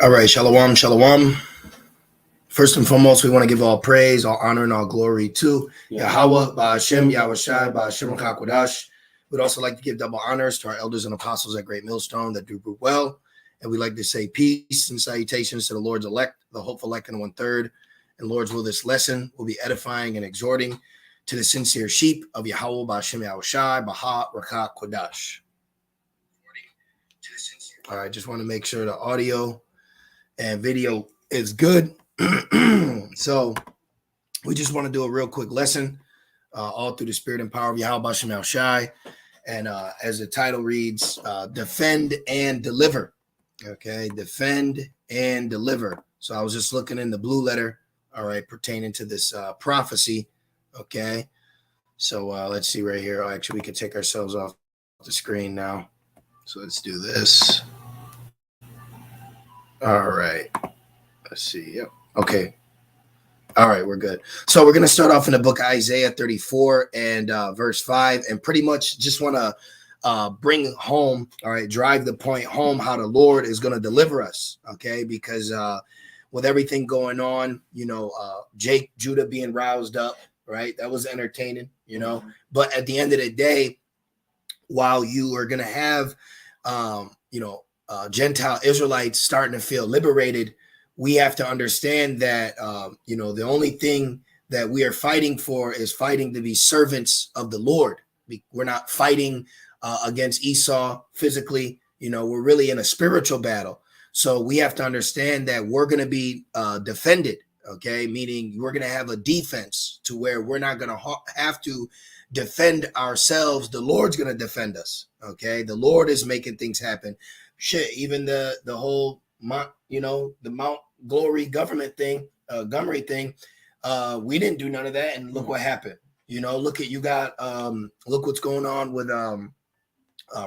All right, shalom, shalom. First and foremost, we want to give all praise, all honor, and all glory to Yahweh, Ba'ashem, Yahushai, Ba'ashem, Kakwadash. We'd also like to give double honors to our elders and apostles at Great Millstone that do well. And we'd like to say peace and salutations to the Lord's elect, the hopeful elect and 1/3. And Lord's will, this lesson will be edifying and exhorting to the sincere sheep of Yahweh, Ba'ashem, Yahushai, Baha, Rakah, Kodash. All right, just want to make sure the audio and video is good. So we just want to do a real quick lesson, all through the spirit and power of Yahweh B'Shem Yahushai. And as the title reads, defend and deliver. Okay, defend and deliver. So I was just looking in the blue letter, all right, pertaining to this prophecy. Okay, so let's see right here. Oh, actually, we can take ourselves off the screen now. So let's do this. All right. Let's see. Yep. Okay. All right. We're good. So we're going to start off in the book of Isaiah 34 and verse 5, and pretty much just want to bring home, all right, drive the point home how the Lord is going to deliver us. Okay. Because with everything going on, you know, Judah being roused up, right? That was entertaining, you know, but at the end of the day, while you are going to have, Gentile Israelites starting to feel liberated, we have to understand that, the only thing that we are fighting for is fighting to be servants of the Lord. We're not fighting against Esau physically. You know, we're really in a spiritual battle. So we have to understand that we're going to be defended, okay? Meaning we're going to have a defense to where we're not going to have to defend ourselves. The Lord's going to defend us, okay? The Lord is making things happen. Shit, even the whole Mount Glory government thing, Montgomery thing, we didn't do none of that, and look what happened. You know, look what's going on with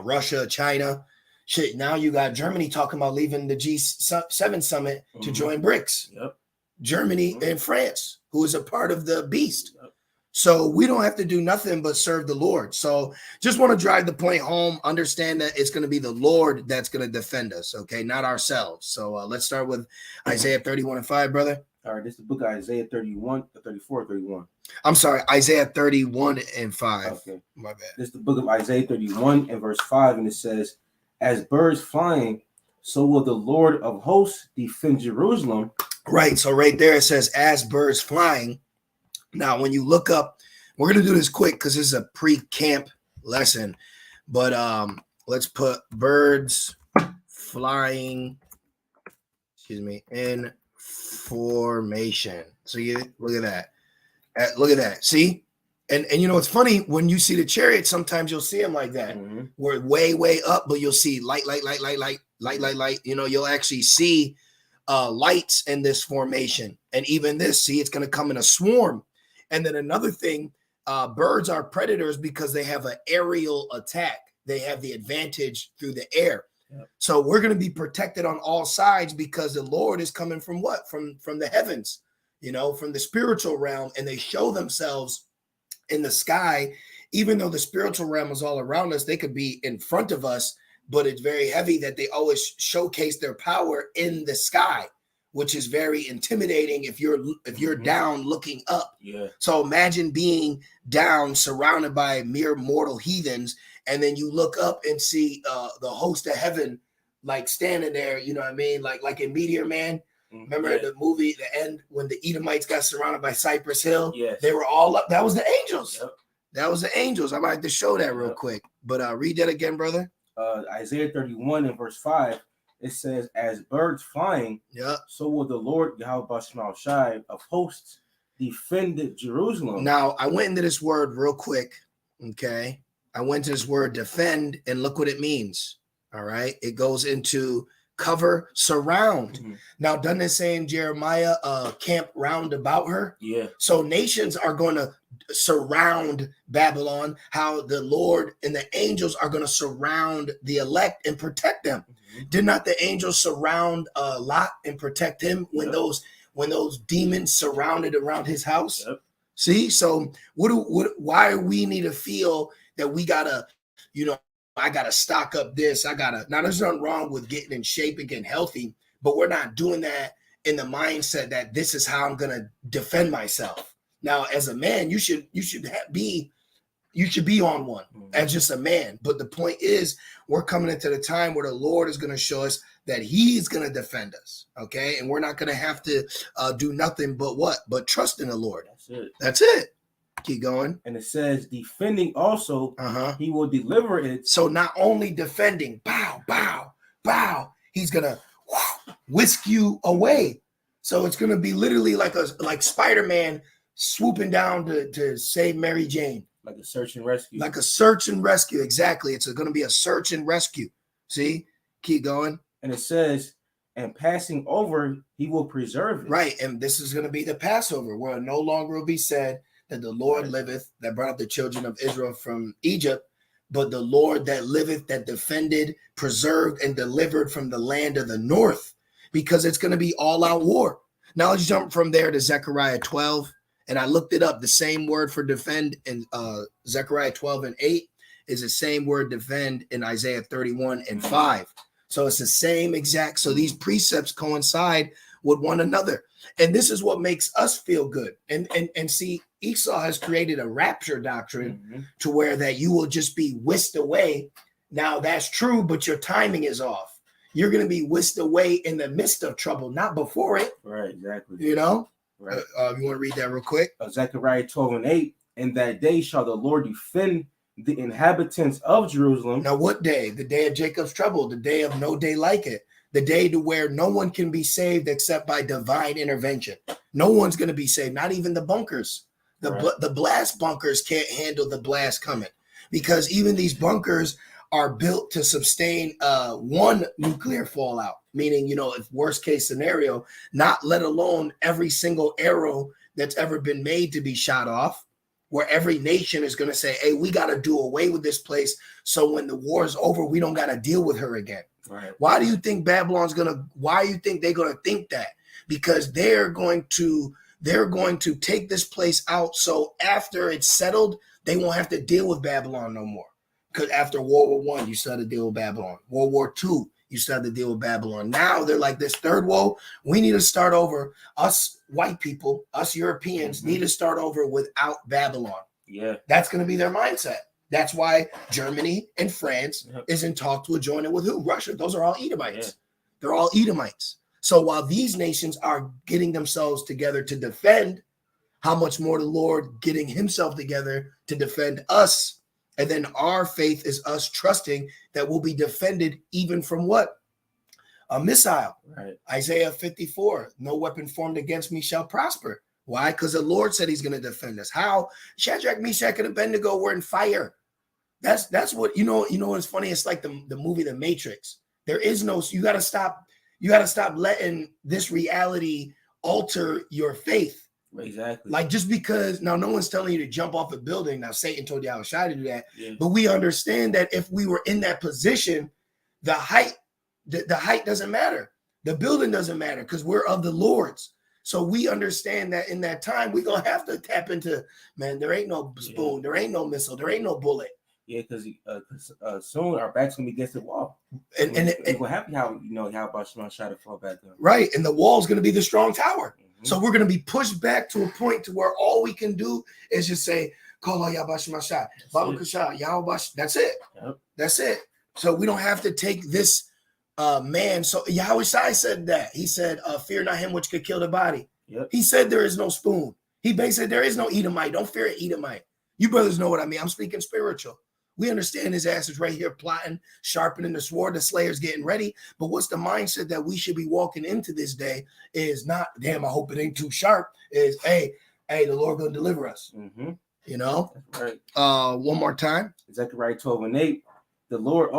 Russia, China. Shit, now you got Germany talking about leaving the G7 summit to join BRICS. Yep. Germany and France, who is a part of the beast. Yep. So we don't have to do nothing but serve the Lord. So just want to drive the point home. Understand that it's going to be the Lord that's going to defend us, okay? Not ourselves. So let's start with Isaiah 31 and 5, brother. All right, this is the book of Isaiah 31, 34, 31. I'm sorry, Isaiah 31 and 5. Okay. My bad. This is the book of Isaiah 31 and verse 5, and it says, as birds flying, so will the Lord of hosts defend Jerusalem. Right, so right there it says, as birds flying. Now, when you look up, we're going to do this quick because this is a pre-camp lesson, but let's put birds flying, in formation. So you look at that. Look at that. See? And you know, it's funny when you see the chariot, sometimes you'll see them like that. Mm-hmm. We're way up, but you'll see light. You know, you'll actually see lights in this formation. And even this, see, it's going to come in a swarm. And then another thing, birds are predators because they have an aerial attack. They have the advantage through the air. Yep. So we're going to be protected on all sides because the Lord is coming from what? From the heavens, you know, from the spiritual realm. And they show themselves in the sky. Even though the spiritual realm is all around us, they could be in front of us, but it's very heavy that they always showcase their power in the sky, which is very intimidating if you're down looking up. Yeah. So imagine being down, surrounded by mere mortal heathens, and then you look up and see the host of heaven, like standing there. You know what I mean? Like in Meteor Man. Remember the movie, the end, when the Edomites got surrounded by Cypress Hill? Yes. They were all up. That was the angels. Yep. That was the angels. I might have to show that real quick. But read that again, brother. Isaiah 31 and verse 5. It says, as birds flying, so will the Lord Yahweh B'Shem Yahushai of hosts defend Jerusalem. Now, I went into this word real quick, okay? I went to this word defend, and look what it means, all right? It goes into cover, surround. Mm-hmm. Now, doesn't it say in Jeremiah, camp round about her? Yeah. So nations are going to surround Babylon, how the Lord and the angels are going to surround the elect and protect them. Mm-hmm. Did not the angels surround Lot and protect him when those demons surrounded around his house? Yep. See, so why do we need to feel that we gotta, I gotta stock up this. Now there's nothing wrong with getting in shape and getting healthy, but we're not doing that in the mindset that this is how I'm gonna defend myself. Now, as a man, you should be on one as just a man. But the point is, we're coming into the time where the Lord is going to show us that he's going to defend us. Okay. And we're not going to have to do nothing but what? But trust in the Lord. That's it. Keep going. And it says, defending also, he will deliver it. So not only defending, bow, bow, bow, he's going to whisk you away. So it's going to be literally like Spider-Man swooping down to save Mary Jane. Like a search and rescue. Like a search and rescue. Exactly. It's going to be a search and rescue. See? Keep going. And it says, and passing over, he will preserve it. Right. And this is going to be the Passover, where no longer will be said that the Lord liveth, that brought up the children of Israel from Egypt, but the Lord that liveth, that defended, preserved, and delivered from the land of the north, because it's going to be all out war. Now let's jump from there to Zechariah 12. And I looked it up. The same word for defend in Zechariah 12 and 8 is the same word defend in Isaiah 31 and 5. So it's the same exact. So these precepts coincide with one another. And this is what makes us feel good. And see, Esau has created a rapture doctrine to where that you will just be whisked away. Now that's true, but your timing is off. You're going to be whisked away in the midst of trouble, not before it. Right, exactly. You know? Right. You want to read that real quick? Zechariah 12 and 8. In that day shall the Lord defend the inhabitants of Jerusalem. Now, what day? The day of Jacob's trouble, the day of no day like it, the day to where no one can be saved except by divine intervention. No one's going to be saved, not even the bunkers. The blast bunkers can't handle the blast coming, because even these bunkers are built to sustain one nuclear fallout, meaning, if worst case scenario, not let alone every single arrow that's ever been made to be shot off, where every nation is going to say, hey, we got to do away with this place. So when the war is over, we don't got to deal with her again. Right. Why do you think why do you think they're going to think that? Because they're going to take this place out. So after it's settled, they won't have to deal with Babylon no more. Because after World War I, you started to deal with Babylon. World War II, you started to deal with Babylon. Now they're like, this third woe, we need to start over. Us white people, us Europeans need to start over without Babylon. Yeah. That's going to be their mindset. That's why Germany and France is in talk to join it with who? Russia. Those are all Edomites. Yeah. They're all Edomites. So while these nations are getting themselves together to defend, how much more the Lord getting himself together to defend us? And then our faith is us trusting that we'll be defended even from what? A missile. Right. Isaiah 54, no weapon formed against me shall prosper. Why? Because the Lord said he's going to defend us. How? Shadrach, Meshach, and Abednego were in fire. That's what, what's funny? It's like the movie The Matrix. There is no, you got to stop letting this reality alter your faith. Exactly. Like, just because now no one's telling you to jump off a building. Now Satan told Yahushua to do that. Yeah. But we understand that if we were in that position, the height doesn't matter. The building doesn't matter, because we're of the Lord's. So we understand that in that time, we're going to have to tap into, man, there ain't no spoon. There ain't no missile. There ain't no bullet. Yeah, because soon our back's going to be against the wall. And we're happy how about Shema shot to fall back down. Right. And the wall's going to be the strong tower. So we're going to be pushed back to a point to where all we can do is just say, Call out Yabash Mashah, Baba Kasha, Yahubash. That's it. Yep. That's it. So we don't have to take this man. So Yahushua said that. He said, fear not him which could kill the body. Yep. He said there is no spoon. He basically said there is no Edomite. Don't fear an Edomite. You brothers know what I mean. I'm speaking spiritual. We understand his ass is right here plotting, sharpening the sword. The slayer's getting ready. But what's the mindset that we should be walking into this day is not, damn, I hope it ain't too sharp. Is, hey, the Lord going to deliver us. Mm-hmm. You know? That's right. One more time. Zechariah 12:8. The Lord,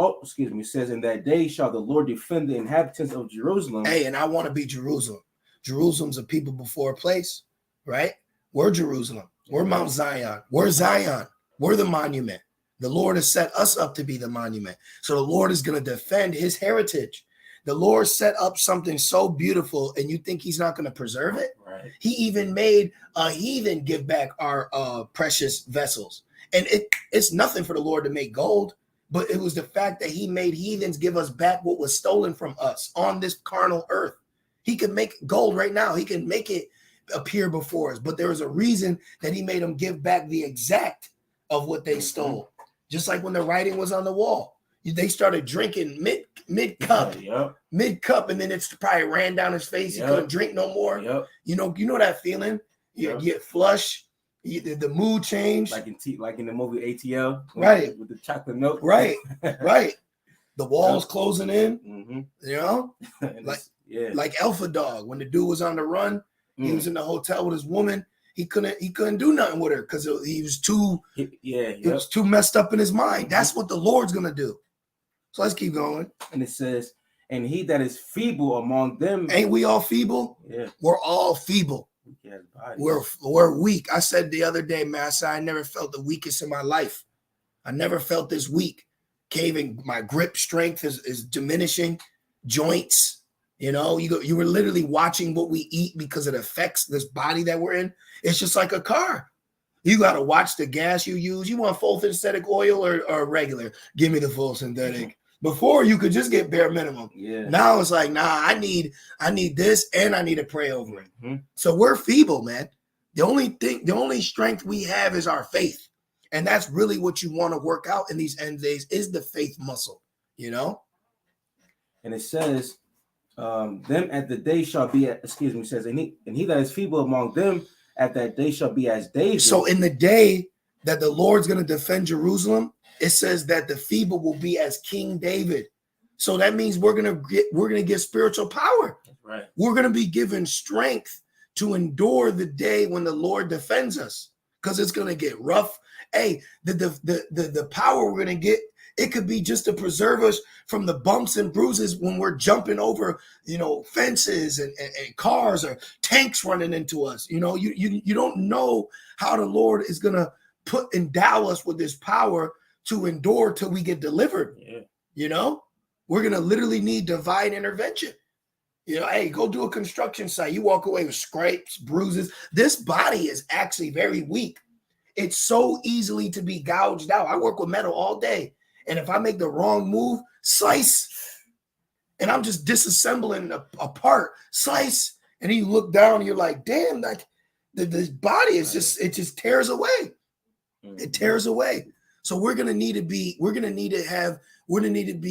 says, in that day shall the Lord defend the inhabitants of Jerusalem. Hey, and I want to be Jerusalem. Jerusalem's a people before a place, right? We're Jerusalem. We're Mount Zion. We're Zion. We're the monument. The Lord has set us up to be the monument. So the Lord is going to defend his heritage. The Lord set up something so beautiful, and you think he's not going to preserve it? Right. He even made a heathen give back our precious vessels. And it's nothing for the Lord to make gold. but it was the fact that he made heathens give us back what was stolen from us on this carnal earth. He can make gold right now. He can make it appear before us, but there was a reason that he made them give back the exact of what they stole. Just like when the writing was on the wall, they started drinking mid cup, and then it's probably ran down his face. He couldn't drink no more. You know that feeling. You get flush. The mood changed, like in the movie ATL, right? With the chocolate milk, right. The walls closing in, you know, like Alpha Dog. When the dude was on the run, he was in the hotel with his woman. He couldn't do nothing with her because he was too was too messed up in his mind. That's what the Lord's gonna do. So let's keep going. And it says, and he that is feeble among them, ain't we all feeble? Yeah, we're all feeble. We're weak. I said the other day, Master, I never felt the weakest in my life. I never felt this weak. Caving, my grip strength is diminishing. Joints, you know, you were literally watching what we eat because it affects this body that we're in. It's just like a car. You got to watch the gas you use. You want full synthetic oil or regular? Give me the full synthetic. Before you could just get bare minimum. Yeah. Now it's like, nah, I need this and I need to pray over it. So we're feeble, man. The only strength we have is our faith. And that's really what you want to work out in these end days is the faith muscle, you know? And it says, them at the day shall be, it says, and he that is feeble among them at that day shall be as David. So in the day that the Lord's going to defend Jerusalem, it says that the feeble will be as King David. So that means we're gonna get spiritual power. Right. We're gonna be given strength to endure the day when the Lord defends us, because it's gonna get rough. Hey, the power we're gonna get, it could be just to preserve us from the bumps and bruises when we're jumping over, you know, fences and cars or tanks running into us. You know, you don't know how the Lord is gonna endow us with this power to endure till we get delivered. You know, we're gonna literally need divine intervention. You know, hey, go do a construction site. You walk away with scrapes, bruises. This body is actually very weak. It's so easily to be gouged out. I work with metal all day, and if I make the wrong move, slice, and I'm just disassembling a part, slice, and you look down, and you're like, damn, like this body is it just tears away. It tears away. So we're gonna need to be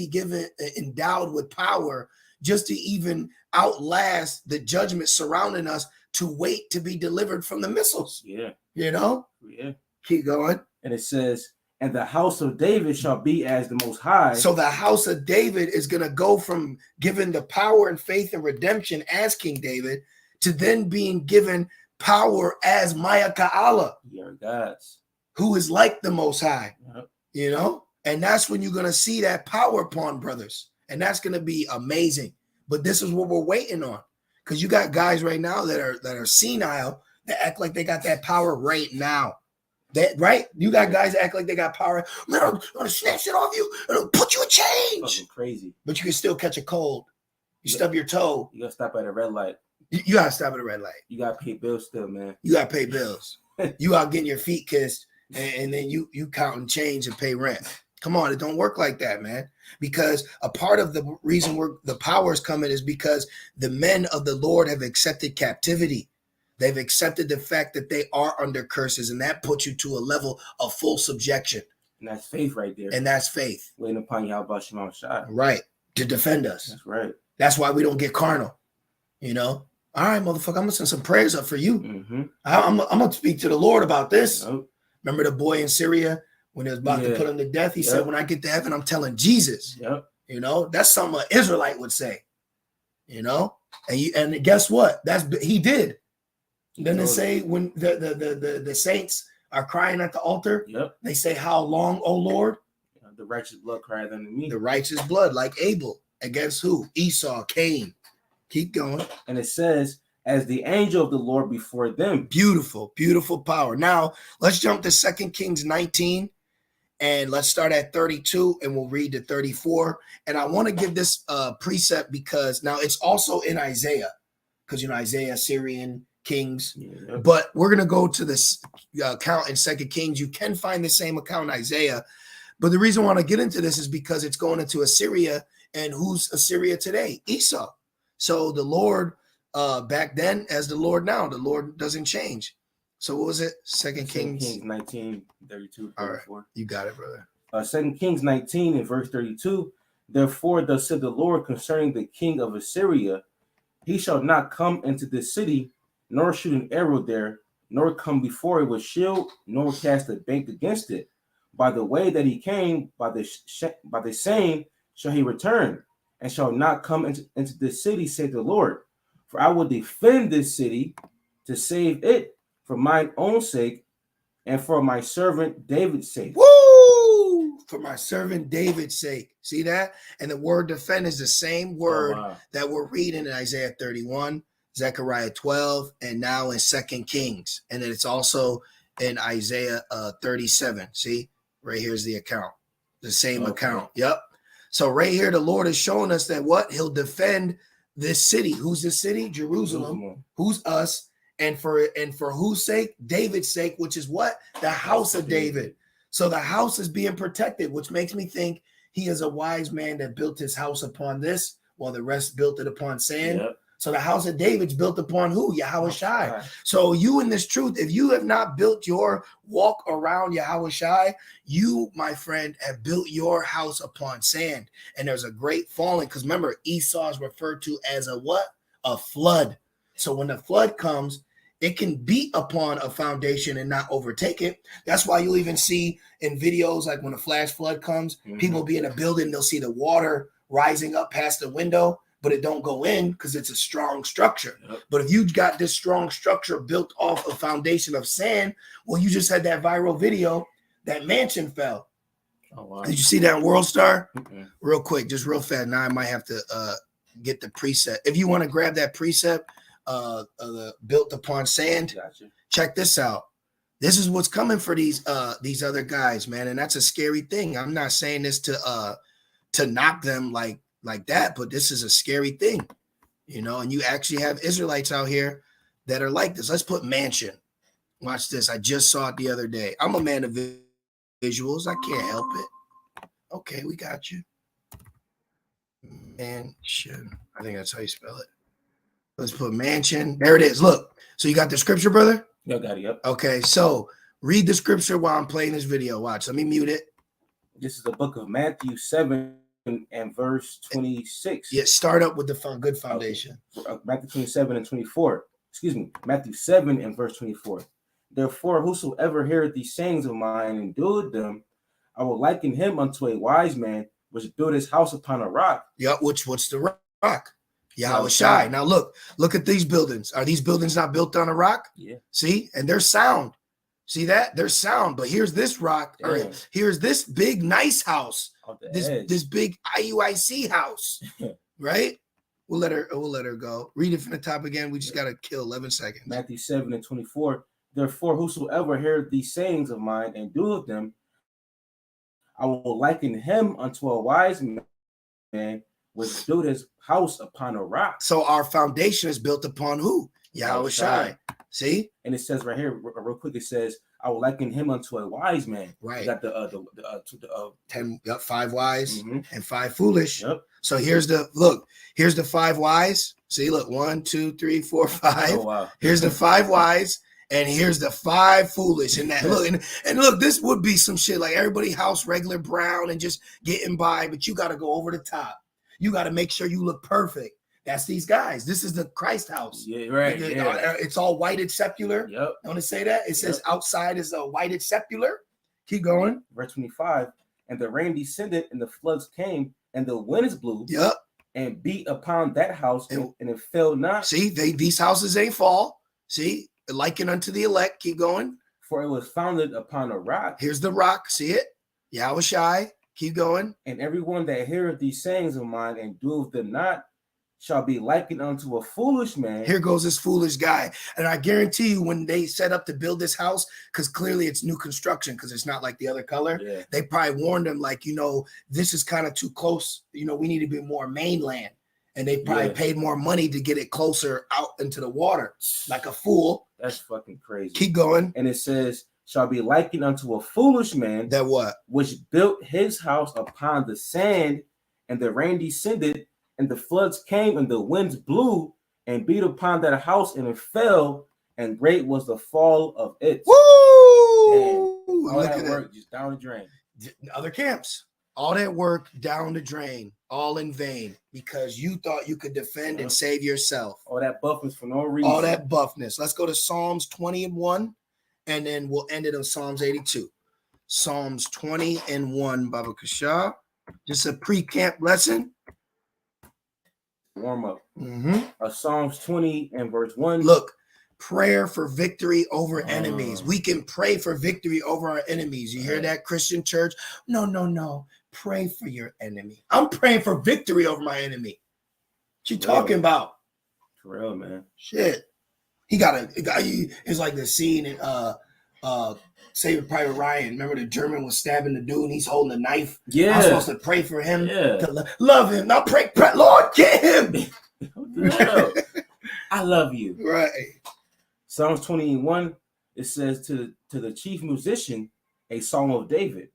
given endowed with power just to even outlast the judgment surrounding us, to wait to be delivered from the missiles. Yeah. You know? Yeah. Keep going. And it says, and the house of David shall be as the Most High. So the house of David is gonna go from given the power and faith and redemption as King David to then being given power as Ma'aka'Allah. Your gods. Who is like the Most High, you know? And that's when you're going to see that power upon brothers. And that's going to be amazing. But this is what we're waiting on. Because you got guys right now that are senile that act like they got that power right now. Right? You got guys that act like they got power. Man, I'm going to snatch it off you and I'll put you in chains. Fucking crazy. But you can still catch a cold. You stub your toe. You got to stop at a red light. You got to stop at a red light. You got to pay bills still, man. You got to pay bills. You out getting your feet kissed. And then you counting change and pay rent. Come on, it don't work like that, man. Because a part of the reason the power is coming is because the men of the Lord have accepted captivity. They've accepted the fact that they are under curses, and that puts you to a level of full subjection. And that's faith right there. And that's faith. Waiting upon Yahweh Shema Shai. Right. To defend us. That's right. That's why we don't get carnal. You know? All right, motherfucker, I'm gonna send some prayers up for you. I'm gonna speak to the Lord about this. Remember the boy in Syria when he was about to put him to death? He said, when I get to heaven, I'm telling Jesus. You know, that's something an Israelite would say. You know, and guess what? He did. Then they say when the saints are crying at the altar, they say, how long, O Lord? The righteous blood cried unto me. The righteous blood, like Abel. Against who? Esau, Cain. Keep going. And it says, as the angel of the Lord before them. Beautiful, beautiful power. Now, let's jump to 2 Kings 19, and let's start at 32, and we'll read to 34. And I want to give this precept because now it's also in Isaiah, because, you know, Isaiah, Syrian kings. But we're going to go to this account in 2 Kings. You can find the same account in Isaiah, But the reason I want to get into this is because it's going into Assyria, and who's Assyria today? Esau. So the Lord back then as the Lord now, the Lord doesn't change. So what was it? Second Kings 19, 32, 34. All right, you got it, brother. 2 Kings 19 and verse 32. Therefore, thus said the Lord concerning the king of Assyria, he shall not come into this city, nor shoot an arrow there, nor come before it with shield, nor cast a bank against it. By the way that he came, by the same shall he return, and shall not come into this city, saith the Lord. For I will defend this city to save it for mine own sake, and for my servant David's sake. Woo! For my servant David's sake. See that? And the word defend is the same word that we're reading in Isaiah 31, Zechariah 12, and now in 2 Kings. And then it's also in Isaiah 37. See? Right here's the account. The same account. Yep. So right here, the Lord is showing us that what? He'll defend this city. Who's the city? Jerusalem. Who's us? And for whose sake? David's sake, which is what? The house of David. So the house is being protected, which makes me think he is a wise man that built his house upon this, while the rest built it upon sand. Yep. So the house of David's built upon who? Yahweh Shai. So you in this truth, if you have not built your walk around Yahweh Shai, you, my friend, have built your house upon sand. And there's a great falling, because remember, Esau is referred to as a what? A flood. So when the flood comes, it can beat upon a foundation and not overtake it. That's why you'll even see in videos, like when a flash flood comes, people be in a building, they'll see the water rising up past the window, but it don't go in because it's a strong structure. Yep. But if you got this strong structure built off a foundation of sand, well, you just had that viral video, that mansion fell. Oh, wow. Did you see that in World Star? Real quick, just real fast. Now I might have to get the preset. If you want to grab that preset, built upon sand. Gotcha. Check this out. This is what's coming for these other guys, man, and that's a scary thing. I'm not saying this to knock them like that, but this is a scary thing, you know. And you actually have Israelites out here that are like this. Let's put mansion. Watch this. I just saw it the other day. I'm a man of visuals. I can't help it. Okay, we got you. Mansion. I think that's how you spell it. Let's put mansion. There it is. Look. So you got the scripture, brother? Yeah, got it. Yep. Okay. So read the scripture while I'm playing this video. Watch. Let me mute it. This is the book of Matthew 7 and verse 26. Yeah. Start up with the good foundation. Okay. Matthew 27 and 24. Excuse me. Matthew 7 and verse 24. Therefore, whosoever heareth these sayings of mine and doeth them, I will liken him unto a wise man which built his house upon a rock. Yeah. What's the rock? Yahweh Shai. Now look at these buildings. Are these buildings not built on a rock? Yeah. See, and they're sound. See that? They're sound. But here's this rock. Yeah. Or here's this big nice house. This big IUIC house. Right? We'll let her go. Read it from the top again. We just gotta kill 11 seconds. Matthew 7 and 24. Therefore, whosoever heareth these sayings of mine and doeth them, I will liken him unto a wise man which built his house upon a rock. So our foundation is built upon who? Yahweh Shai. See? And it says right here, real quick, it says, I will liken him unto a wise man. Right. You got the 10, 5 wise and 5 foolish. Yep. So here's the 5 wise. See, look, 1, 2, 3, 4, 5. Oh, wow. Here's the 5 wise. And here's the 5 foolish. And that look, and look, this would be some shit like everybody house regular brown and just getting by, but you got to go over the top. You got to make sure you look perfect. That's these guys. This is the Christ house. Yeah, right. It's all whited secular. Yep. You want to say that? It says outside is a whited secular. Keep going. Verse 25. And the rain descended, and the floods came, and the winds blew. Yep. And beat upon that house, and it fell not. See, these houses ain't fall. See, likened unto the elect. Keep going. For it was founded upon a rock. Here's the rock. See it? Yahweh Shai. Keep going. And everyone that heareth these sayings of mine and doeth them not shall be likened unto a foolish man. Here goes this foolish guy. And I guarantee you, when they set up to build this house, because clearly it's new construction, because it's not like the other color, they probably warned them, like, you know, this is kind of too close. You know, we need to be more mainland. And they probably paid more money to get it closer out into the water, like a fool. That's fucking crazy. Keep going. And it says, shall be likened unto a foolish man That what? which built his house upon the sand, and the rain descended, and the floods came, and the winds blew and beat upon that house, and it fell, and great was the fall of it. Woo! All that work just down the drain. Other camps. All that work down the drain, all in vain, because you thought you could defend and save yourself. All that buffness for no reason. All that buffness. Let's go to Psalms 20:1, and then we'll end it on Psalms 82. Psalms 20:1, Baba Kasha. Just a pre-camp lesson. Warm up. Psalms 20 and verse 1. Look, prayer for victory over enemies. We can pray for victory over our enemies. You hear that, Christian church? No. Pray for your enemy. I'm praying for victory over my enemy. What you talking about? For real, man. Shit. It's like the scene in Saving Private Ryan. Remember the German was stabbing the dude and he's holding a knife? Yeah. I'm supposed to pray for him to love him. Now pray, Lord, get him. I love you. Right. Psalms 21, it says to the chief musician, a psalm of David.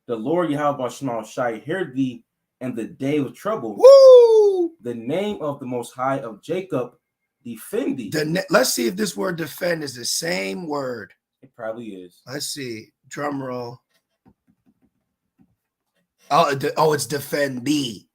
The Lord Yahweh shall hear thee in the day of trouble. Woo! The name of the Most High of Jacob defend thee. Let's see if this word defend is the same word. It probably is. Let's see. Drum roll. Oh, it's defend thee.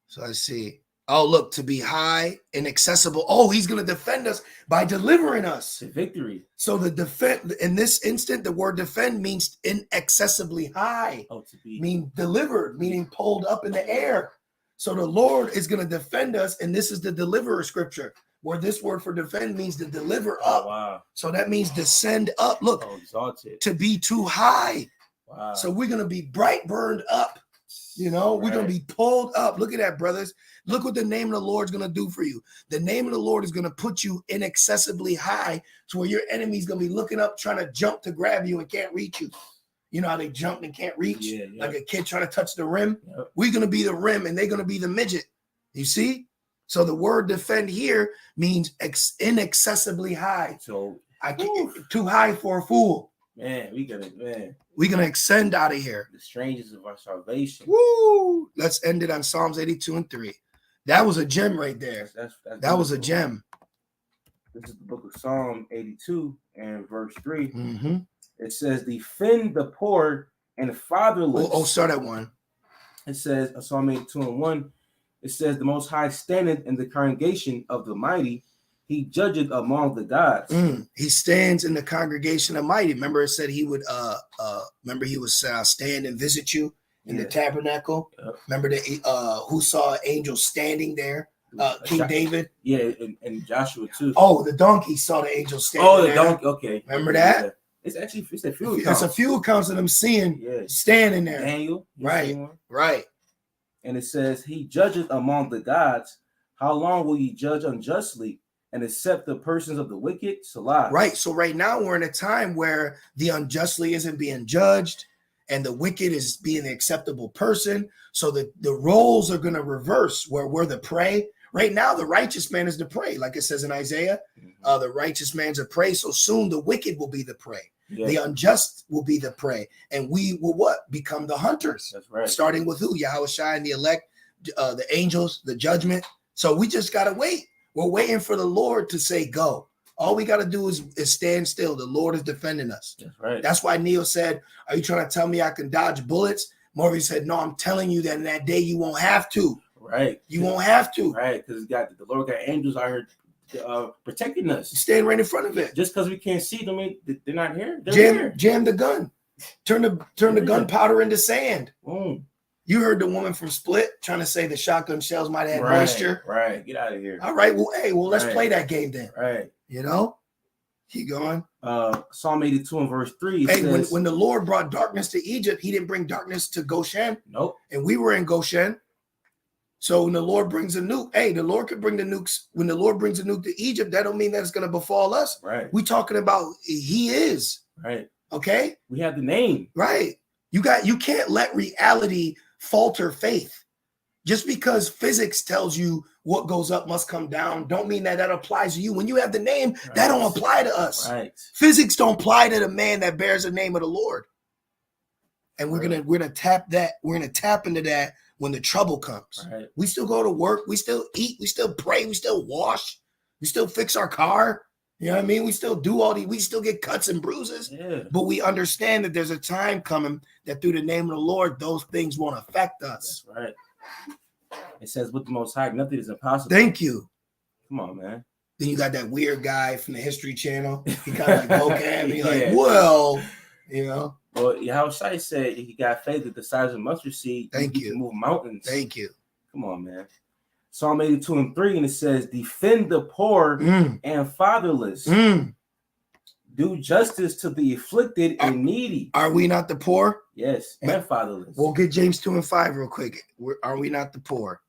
So let's see. Oh, look, to be high, inaccessible. Oh, he's going to defend us by delivering us. To victory. So the defend, in this instant, the word defend means inaccessibly high. Oh, to be. Mean delivered, meaning pulled up in the air. So the Lord is going to defend us. And this is the deliverer scripture, where this word for defend means to deliver up. Oh, wow. So that means descend up. Look, exalted. To be too high. Wow. So we're going to be bright burned up. We're going to be pulled up. Look at that, brothers. Look what the name of the Lord is going to do for you. The name of the Lord is going to put you inaccessibly high to where your enemy's going to be looking up, trying to jump to grab you and can't reach you. You know how they jump and can't reach? Yeah. Like a kid trying to touch the rim. Yep. We're going to be the rim and they're going to be the midget. You see? So the word defend here means inaccessibly high. So I can't, too high for a fool. Man, we're gonna extend out of here. The strangers of our salvation. Woo! Let's end it on Psalms 82:3. That was a gem right there. That was a gem. This is the book of Psalm 82 and verse 3. Mm-hmm. It says, defend the poor and fatherless. Oh, start at 1. It says, Psalm 82 and 1. It says, the Most High standeth in the congregation of the mighty. He judgeth among the gods. He stands in the congregation of mighty. Remember, it said he would stand and visit you in the tabernacle. Yep. Remember who saw an angel standing there? King David. Yeah, and Joshua too. Oh, the donkey saw the angel standing. Oh, the donkey. Okay. Remember that? Yeah. It's a few accounts. It's a few accounts of them seeing standing there. Daniel. Right. And it says, he judgeth among the gods. How long will ye judge unjustly and accept the persons of the wicked? Salah. Right. So right now we're in a time where the unjustly isn't being judged and the wicked is being the acceptable person. So the roles are going to reverse, where we're the prey. Right now, the righteous man is the prey. Like it says in Isaiah, the righteous man's a prey. So soon the wicked will be the prey. Yeah. The unjust will be the prey. And we will what? Become the hunters. That's right. Starting with who? Yahushua and the elect, the angels, the judgment. So we just got to wait. We're waiting for the Lord to say go. All we got to do is stand still. The Lord is defending us. That's right. That's why Neil said, are you trying to tell me I can dodge bullets? Morphy said, no, I'm telling you that in that day you won't have to. Right. You won't have to. Right. Because the Lord got angels out here protecting us. Stand right in front of it. Just because we can't see them, they're not here. They're here. Jam the gun. Turn the gunpowder into sand. Boom. You heard the woman from Split trying to say the shotgun shells might have moisture. Right. Get out of here. All right. Well, let's play that game then. Right. You know? Keep going. Psalm 82 and verse 3. Hey, says, when the Lord brought darkness to Egypt, he didn't bring darkness to Goshen. Nope. And we were in Goshen. So when the Lord brings a nuke, the Lord could bring the nukes. When the Lord brings a nuke to Egypt, that don't mean that it's going to befall us. Right. We talking about he is. Right. Okay. We have the name. Right. You can't let reality falter faith. Just because physics tells you what goes up must come down, don't mean that applies to you. When you have the name, that don't apply to us. Right. Physics don't apply to the man that bears the name of the Lord. And we're gonna tap that. We're gonna tap into that when the trouble comes. Right. We still go to work. We still eat. We still pray. We still wash. We still fix our car. You know what I mean? We still do all these. We still get cuts and bruises. Yeah. But we understand that there's a time coming that through the name of the Lord, those things won't affect us. That's right. It says, with the Most High, nothing is impossible. Thank you. Come on, man. Then you got that weird guy from the History Channel. He kind of like poke at me, like, Yeah. well, you know. Well, Yahushua said he got faith at the size of a mustard seed. Thank He you. can move mountains. Thank you. Come on, man. Psalm 82:3, and it says, defend the poor and fatherless. Do justice to the afflicted and needy. Are we not the poor? Yes, and fatherless. We'll get James 2:5 real quick. Are we not the poor?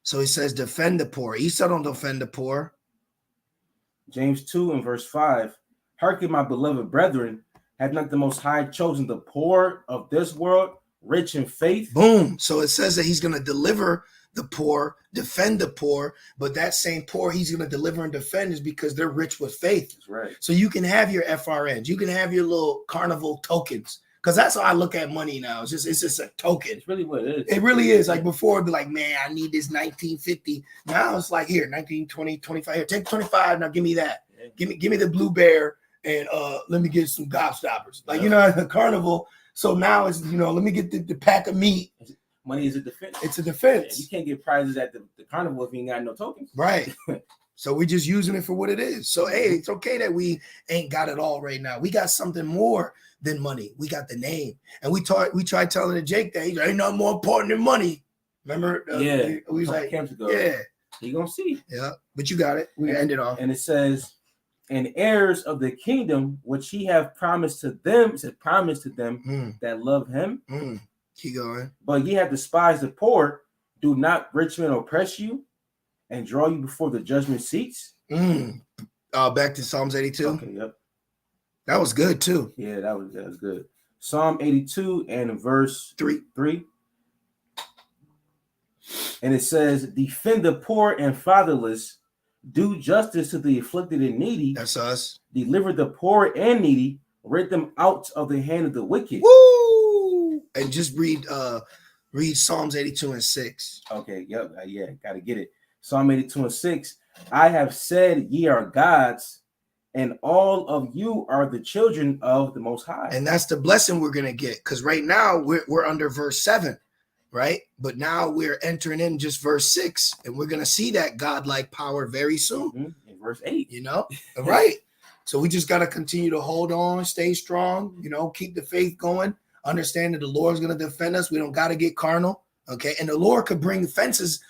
So he says, defend the poor. Esau don't defend the poor. James 2:5. Hearken, my beloved brethren, have not the Most High chosen the poor of this world, rich in faith? Boom. So it says that he's going to deliver the poor, defend the poor, but that same poor he's going to deliver and defend is because they're rich with faith. That's right. So you can have your FRNs, you can have your little carnival tokens, because that's how I look at money now. It's just a token. It's really what it is. It really is. Like before, it'd be like, man, I need this 1950. Now it's like, here, 19, 20, 25. Here, take 25. Now give me that. Yeah. Give me the Blue Bear, and let me get some gobstoppers. Like, you know, at the carnival. So now it's, you know, let me get the pack of meat. Money is a defense. It's a defense. You can't get prizes at the carnival if you ain't got no tokens. Right. So we're just using it for what it is. So, hey, it's okay that we ain't got it all right now. We got something more than money. We got the name. And we tried telling to Jake that ain't nothing more important than money. Remember? Yeah. We was like, camps ago. yeah. You gonna see. Yeah. But you got it. We end it off. And it says, and heirs of the kingdom which he have promised to them, that love him. Keep going. But ye have despised the poor. Do not rich men oppress you and draw you before the judgment seats? Back to Psalms 82. Okay, yep. That was good too. Yeah, that was good. Psalm 82 and verse 3. And it says, defend the poor and fatherless, do justice to the afflicted and needy. That's us. Deliver the poor and needy, rid them out of the hand of the wicked. Woo! And just read Psalms 82 and 6. Okay, yep, yeah, gotta get it. Psalm 82 and 6. I have said ye are gods, and all of you are the children of the Most High. And that's the blessing we're gonna get, because right now we're under verse 7, right? But now we're entering in just verse 6, and we're gonna see that godlike power very soon. In verse 8, you know, right? So we just gotta continue to hold on, stay strong, you know, keep the faith going. Understand that the Lord's gonna defend us. We don't gotta get carnal, okay? And the Lord could bring offenses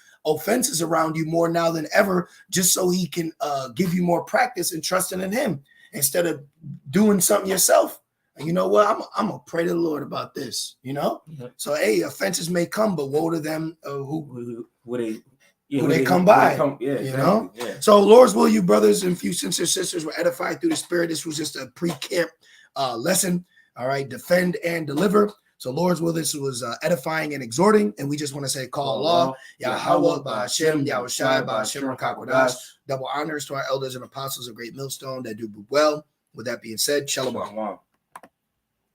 around you more now than ever, just so he can give you more practice and trusting in him instead of doing something yourself. And you know what? I'm gonna pray to the Lord about this, you know. So hey, offenses may come, but woe to them who they come by. You know. Yeah. So Lord's will, you brothers and few sincere sisters were edified through the Spirit. This was just a pre-camp lesson. All right, defend and deliver. So Lord's will, this was edifying and exhorting, and we just want to say, call Allah, Yahweh, Ba'ashem, Yahushai, Ba'ashem, Kakodash. Double honors to our elders and apostles of Great Millstone that do well. With that being said, Shalom.